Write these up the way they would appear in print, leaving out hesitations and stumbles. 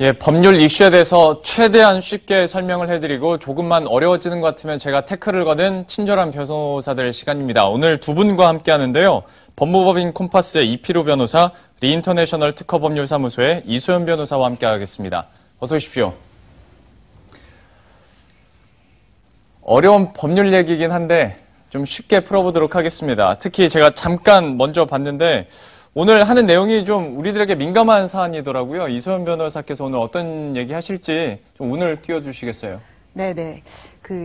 예, 법률 이슈에 대해서 최대한 쉽게 설명을 해드리고 조금만 어려워지는 것 같으면 제가 태클을 거는 친절한 변호사들 시간입니다. 오늘 두 분과 함께 하는데요. 법무법인 콤파스의 이필우 변호사, 리인터내셔널 특허법률사무소의 이소연 변호사와 함께 하겠습니다. 어서 오십시오. 어려운 법률 얘기이긴 한데 좀 쉽게 풀어보도록 하겠습니다. 특히 제가 잠깐 먼저 봤는데 오늘 하는 내용이 좀 우리들에게 민감한 사안이더라고요. 이소연 변호사께서 오늘 어떤 얘기 하실지 좀 운을 띄워주시겠어요? 네네.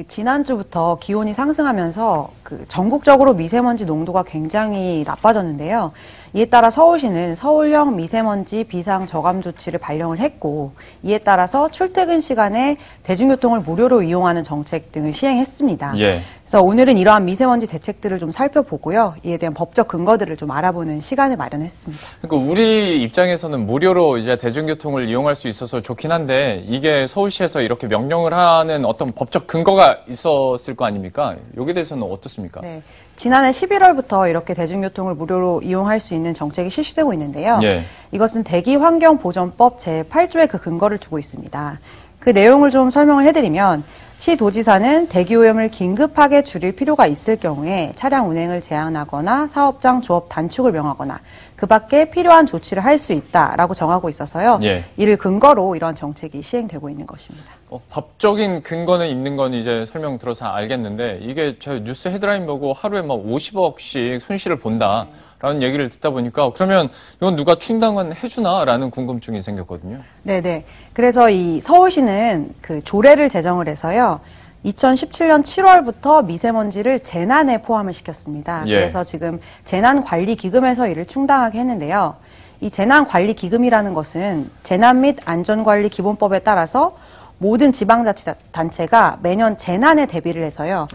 지난주부터 기온이 상승하면서 전국적으로 미세먼지 농도가 굉장히 나빠졌는데요. 이에 따라 서울시는 서울형 미세먼지 비상 저감 조치를 발령을 했고, 이에 따라서 출퇴근 시간에 대중교통을 무료로 이용하는 정책 등을 시행했습니다. 예. 그래서 오늘은 이러한 미세먼지 대책들을 좀 살펴보고요. 이에 대한 법적 근거들을 좀 알아보는 시간을 마련했습니다. 그러니까 우리 입장에서는 무료로 이제 대중교통을 이용할 수 있어서 좋긴 한데 이게 서울시에서 이렇게 명령을 하는 어떤 법적 근거가 있었을 거 아닙니까? 여기에 대해서는 어떻습니까? 네. 지난해 11월부터 이렇게 대중교통을 무료로 이용할 수 있는 정책이 실시되고 있는데요. 예. 이것은 대기환경보전법 제8조에 그 근거를 두고 있습니다. 그 내용을 좀 설명을 해드리면 시도지사는 대기오염을 긴급하게 줄일 필요가 있을 경우에 차량 운행을 제한하거나 사업장 조업 단축을 명하거나 그 밖에 필요한 조치를 할 수 있다라고 정하고 있어서요. 예. 이를 근거로 이러한 정책이 시행되고 있는 것입니다. 법적인 근거는 있는 건 이제 설명 들어서 알겠는데 이게 저 뉴스 헤드라인 보고 하루에 막 50억씩 손실을 본다라는 얘기를 듣다 보니까 그러면 이건 누가 충당은 해주나라는 궁금증이 생겼거든요. 네네. 그래서 이 서울시는 조례를 제정을 해서요. 2017년 7월부터 미세먼지를 재난에 포함을 시켰습니다. 예. 그래서 지금 재난관리기금에서 이를 충당하게 했는데요. 이 재난관리기금이라는 것은 재난 및 안전관리기본법에 따라서 모든 지방자치단체가 매년 재난에 대비를 해서요.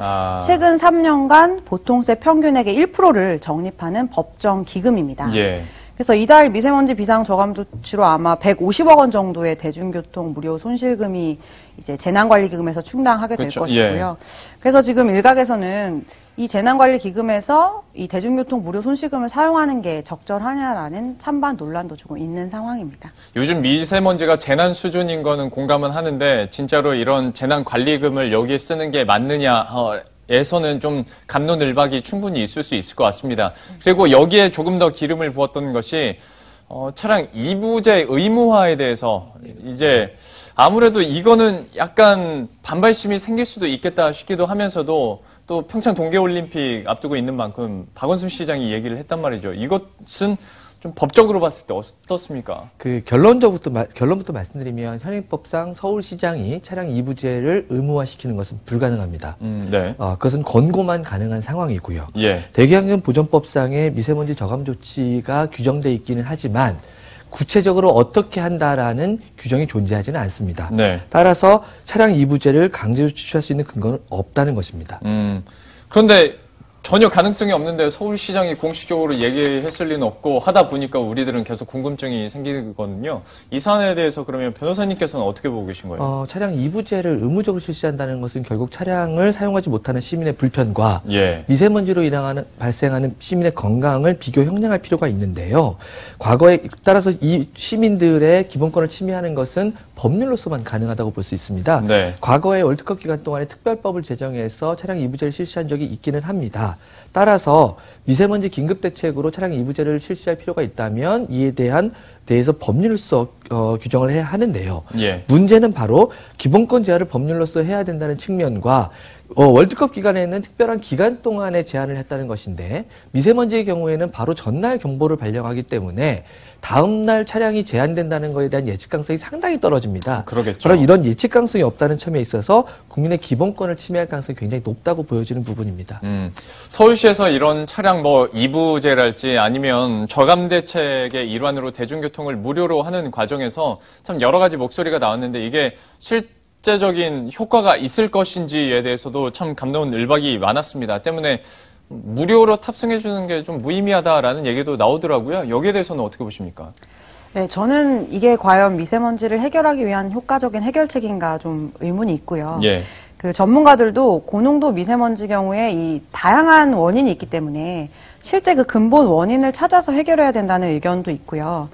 최근 3년간 보통세 평균액의 1%를 적립하는 법정 기금입니다. 예. 그래서 이달 미세먼지 비상 저감 조치로 아마 150억 원 정도의 대중교통 무료 손실금이 이제 재난관리기금에서 충당하게 될 그렇죠. 것이고요. 그래서 지금 일각에서는 이 재난관리기금에서 이 대중교통 무료 손실금을 사용하는 게 적절하냐라는 찬반 논란도 조금 있는 상황입니다. 요즘 미세먼지가 재난 수준인 거는 공감은 하는데 진짜로 이런 재난관리금을 여기에 쓰는 게 맞느냐 에서는 좀 갑론을박이 충분히 있을 수 있을 것 같습니다. 그리고 여기에 조금 더 기름을 부었던 것이 차량 이부제 의무화에 대해서 이제 아무래도 이거는 약간 반발심이 생길 수도 있겠다 싶기도 하면서도 또 평창 동계올림픽 앞두고 있는 만큼 박원순 시장이 얘기를 했단 말이죠. 이것은 좀 법적으로 봤을 때 어떻습니까? 결론부터 말씀드리면 현행법상 서울시장이 차량 이부제를 의무화시키는 것은 불가능합니다. 네. 그것은 권고만 가능한 상황이고요. 예. 대기환경보전법상의 미세먼지 저감 조치가 규정돼 있기는 하지만 구체적으로 어떻게 한다라는 규정이 존재하지는 않습니다. 네. 따라서 차량 이부제를 강제로 취할 수 있는 근거는 없다는 것입니다. 그런데 전혀 가능성이 없는데 서울시장이 공식적으로 얘기했을 리는 없고 하다 보니까 우리들은 계속 궁금증이 생기거든요. 이 사안에 대해서 그러면 변호사님께서는 어떻게 보고 계신 거예요? 차량 이부제를 의무적으로 실시한다는 것은 결국 차량을 사용하지 못하는 시민의 불편과 예. 미세먼지로 발생하는 시민의 건강을 비교 형량할 필요가 있는데요. 과거에 따라서 이 시민들의 기본권을 침해하는 것은 법률로서만 가능하다고 볼 수 있습니다. 네. 과거에 월드컵 기간 동안에 특별법을 제정해서 차량 이부제를 실시한 적이 있기는 합니다. 따라서 미세먼지 긴급대책으로 차량 이부제를 실시할 필요가 있다면 이에 대해서 법률로서 규정을 해야 하는데요. 예. 문제는 바로 기본권 제한을 법률로서 해야 된다는 측면과 월드컵 기간에는 특별한 기간 동안에 제한을 했다는 것인데 미세먼지의 경우에는 바로 전날 경보를 발령하기 때문에 다음 날 차량이 제한된다는 것에 대한 예측 가능성이 상당히 떨어집니다. 그러겠죠. 바로 이런 예측 가능성이 없다는 점에 있어서 국민의 기본권을 침해할 가능성이 굉장히 높다고 보여지는 부분입니다. 서울시에서 이런 차량 이부제랄지 아니면 저감 대책의 일환으로 대중교통을 무료로 하는 과정에서 참 여러 가지 목소리가 나왔는데 이게 실제적인 효과가 있을 것인지에 대해서도 참 갑론을박이 많았습니다. 때문에 무료로 탑승해 주는 게 좀 무의미하다라는 얘기도 나오더라고요. 여기에 대해서는 어떻게 보십니까? 네, 저는 이게 과연 미세먼지를 해결하기 위한 효과적인 해결책인가 좀 의문이 있고요. 예. 전문가들도 고농도 미세먼지 경우에 이 다양한 원인이 있기 때문에 실제 그 근본 원인을 찾아서 해결해야 된다는 의견도 있고요.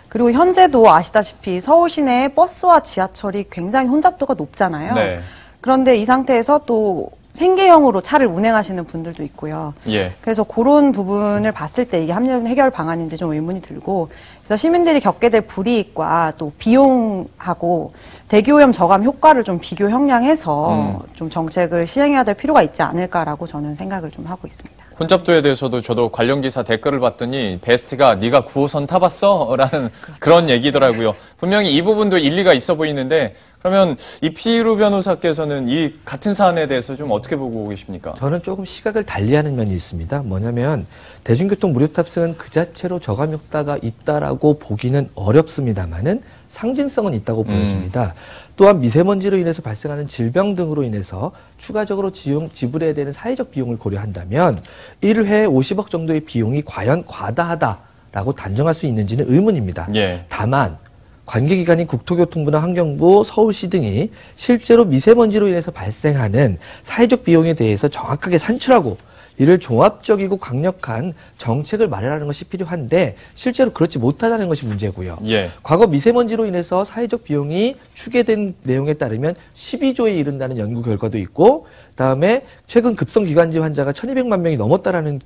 그리고 현재도 아시다시피 서울 시내에 버스와 지하철이 굉장히 혼잡도가 높잖아요. 네. 그런데 이 상태에서 또 생계형으로 차를 운행하시는 분들도 있고요. 예. 그래서 그런 부분을 봤을 때 이게 합리적인 해결 방안인지 좀 의문이 들고, 그래서 시민들이 겪게 될 불이익과 또 비용하고 대기오염 저감 효과를 좀 비교 형량해서 좀 정책을 시행해야 될 필요가 있지 않을까라고 저는 생각을 좀 하고 있습니다. 혼잡도에 대해서도 저도 관련 기사 댓글을 봤더니 베스트가 네가 9호선 타봤어? 라는 그런 얘기더라고요. 분명히 이 부분도 일리가 있어 보이는데 그러면 이피루 변호사께서는 이 같은 사안에 대해서 좀 어떻게 보고 계십니까? 저는 조금 시각을 달리하는 면이 있습니다. 뭐냐면 대중교통 무료 탑승은 그 자체로 저감 효과가 있다라고 보기는 어렵습니다만은 상징성은 있다고 보여집니다. 또한 미세먼지로 인해서 발생하는 질병 등으로 인해서 추가적으로 지불해야 되는 사회적 비용을 고려한다면 1회 50억 정도의 비용이 과연 과다하다라고 단정할 수 있는지는 의문입니다. 예. 다만 관계기관인 국토교통부나 환경부, 서울시 등이 실제로 미세먼지로 인해서 발생하는 사회적 비용에 대해서 정확하게 산출하고 이를 종합적이고 강력한 정책을 마련하는 것이 필요한데 실제로 그렇지 못하다는 것이 문제고요. 예. 과거 미세먼지로 인해서 사회적 비용이 추계된 내용에 따르면 12조에 이른다는 연구 결과도 있고 그다음에 최근 급성기관지 환자가 1200만 명이 넘었다라는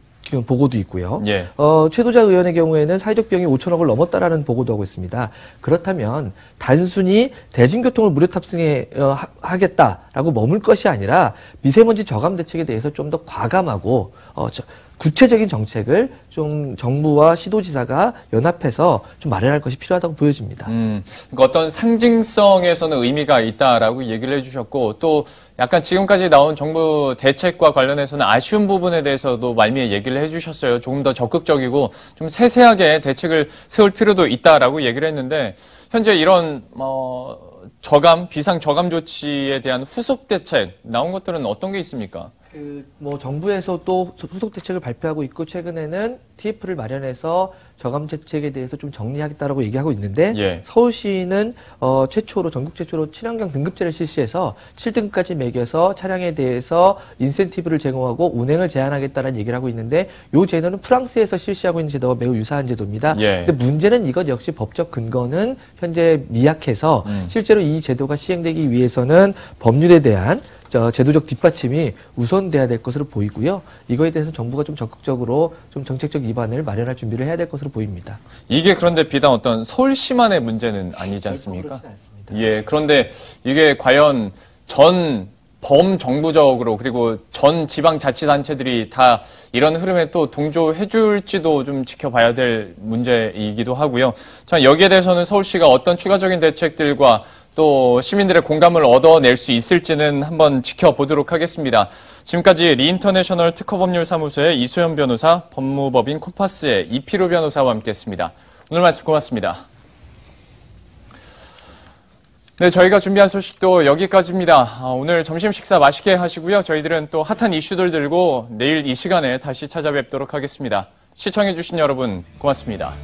보고도 있고요. 예. 최도자 의원의 경우에는 사회적 비용이 5천억을 넘었다라는 보고도 하고 있습니다. 그렇다면 단순히 대중교통을 무료 탑승하겠다라고 머물 것이 아니라 미세먼지 저감 대책에 대해서 좀 더 과감하고 구체적인 정책을 좀 정부와 시도지사가 연합해서 좀 마련할 것이 필요하다고 보여집니다. 그러니까 어떤 상징성에서는 의미가 있다라고 얘기를 해주셨고 또 약간 지금까지 나온 정부 대책과 관련해서는 아쉬운 부분에 대해서도 말미에 얘기를 해주셨어요. 조금 더 적극적이고 좀 세세하게 대책을 세울 필요도 있다라고 얘기를 했는데 현재 이런 저감, 비상 저감 조치에 대한 후속 대책 나온 것들은 어떤 게 있습니까? 정부에서 또 후속 대책을 발표하고 있고, 최근에는 TF를 마련해서 저감 대책에 대해서 좀 정리하겠다라고 얘기하고 있는데, 예. 서울시는, 전국 최초로 친환경 등급제를 실시해서 7등급까지 매겨서 차량에 대해서 인센티브를 제공하고 운행을 제한하겠다는 얘기를 하고 있는데, 이 제도는 프랑스에서 실시하고 있는 제도와 매우 유사한 제도입니다. 예. 근데 문제는 이것 역시 법적 근거는 현재 미약해서, 실제로 이 제도가 시행되기 위해서는 법률에 대한 제도적 뒷받침이 우선돼야 될 것으로 보이고요. 이거에 대해서 정부가 좀 적극적으로 좀 정책적 입안을 마련할 준비를 해야 될 것으로 보입니다. 이게 그런데 비단 어떤 서울시만의 문제는 아니지 않습니까? 그렇진 않습니다. 예, 그런데 이게 과연 전 범정부적으로 그리고 전 지방자치단체들이 다 이런 흐름에 또 동조해 줄지도 좀 지켜봐야 될 문제이기도 하고요. 자, 여기에 대해서는 서울시가 어떤 추가적인 대책들과 또 시민들의 공감을 얻어낼 수 있을지는 한번 지켜보도록 하겠습니다. 지금까지 리인터내셔널 특허법률사무소의 이소연 변호사, 법무법인 콤파스의 이피루 변호사와 함께했습니다. 오늘 말씀 고맙습니다. 네, 저희가 준비한 소식도 여기까지입니다. 오늘 점심 식사 맛있게 하시고요. 저희들은 또 핫한 이슈들 들고 내일 이 시간에 다시 찾아뵙도록 하겠습니다. 시청해주신 여러분 고맙습니다.